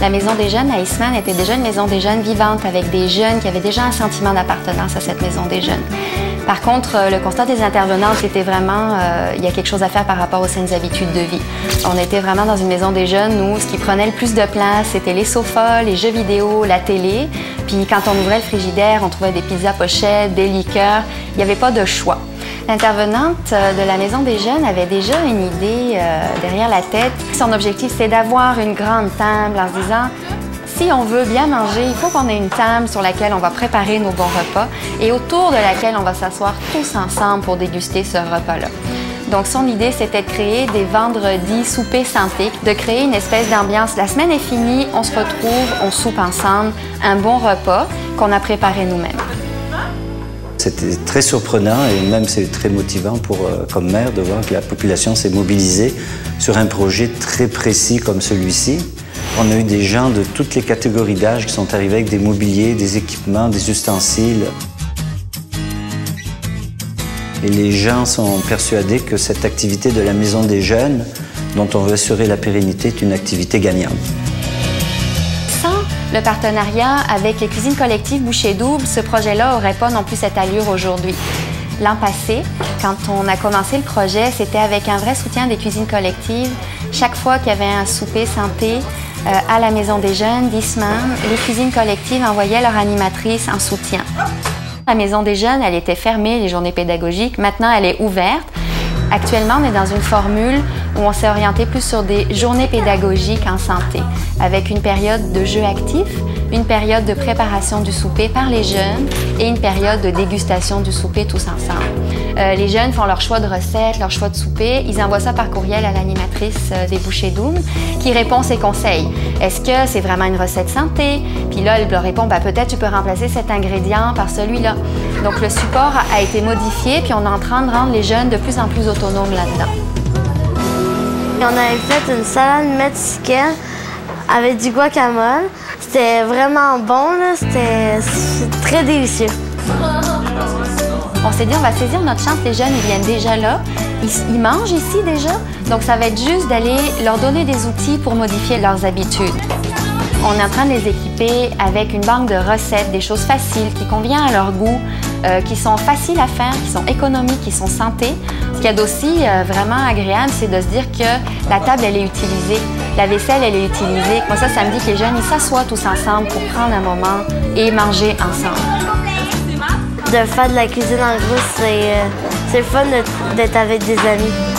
La Maison des Jeunes à Eastman était déjà une maison des jeunes vivante avec des jeunes qui avaient déjà un sentiment d'appartenance à cette maison des jeunes. Par contre, le constat des intervenantes, c'était vraiment, il y a quelque chose à faire par rapport aux saines habitudes de vie. On était vraiment dans une maison des jeunes où ce qui prenait le plus de place, c'était les sofas, les jeux vidéo, la télé. Puis quand on ouvrait le frigidaire, on trouvait des pizzas pochettes, des liqueurs. Il n'y avait pas de choix. L'intervenante de la Maison des Jeunes avait déjà une idée derrière la tête. Son objectif, c'est d'avoir une grande table en se disant si on veut bien manger, il faut qu'on ait une table sur laquelle on va préparer nos bons repas et autour de laquelle on va s'asseoir tous ensemble pour déguster ce repas-là. Donc son idée, c'était de créer des vendredis soupers santé, de créer une espèce d'ambiance. La semaine est finie, on se retrouve, on soupe ensemble, un bon repas qu'on a préparé nous-mêmes. C'était très surprenant et même c'est très motivant comme maire de voir que la population s'est mobilisée sur un projet très précis comme celui-ci. On a eu des gens de toutes les catégories d'âge qui sont arrivés avec des mobiliers, des équipements, des ustensiles. Et les gens sont persuadés que cette activité de la Maison des Jeunes, dont on veut assurer la pérennité, est une activité gagnante. Sans le partenariat avec les cuisines collectives Bouchées Doubles, ce projet-là n'aurait pas non plus cette allure aujourd'hui. L'an passé, quand on a commencé le projet, c'était avec un vrai soutien des cuisines collectives. Chaque fois qu'il y avait un souper santé à la Maison des Jeunes d'Eastman, les cuisines collectives envoyaient leur animatrice en soutien. La Maison des Jeunes, elle était fermée, les journées pédagogiques. Maintenant, elle est ouverte. Actuellement, on est dans une formule où on s'est orienté plus sur des journées pédagogiques en santé, avec une période de jeu actif, une période de préparation du souper par les jeunes et une période de dégustation du souper tous ensemble. Les jeunes font leur choix de recettes, leur choix de souper. Ils envoient ça par courriel à l'animatrice des Bouchées Doubles qui répond ses conseils. Est-ce que c'est vraiment une recette santé? Puis là, elle leur répond, peut-être tu peux remplacer cet ingrédient par celui-là. Donc le support a été modifié puis on est en train de rendre les jeunes de plus en plus autonomes là-dedans. On avait fait une salade mexicaine avec du guacamole. C'était vraiment bon, c'était très délicieux. On s'est dit, on va saisir notre chance, les jeunes, ils viennent déjà là, ils mangent ici déjà, donc ça va être juste d'aller leur donner des outils pour modifier leurs habitudes. On est en train de les équiper avec une banque de recettes, des choses faciles, qui conviennent à leur goût, qui sont faciles à faire, qui sont économiques, qui sont santé. Ce qu'il y a d'aussi vraiment agréable, c'est de se dire que la table, elle est utilisée, la vaisselle, elle est utilisée. Moi, ça me dit que les jeunes, ils s'assoient tous ensemble pour prendre un moment et manger ensemble. De faire de la cuisine en groupe, c'est le fun d'être avec des amis.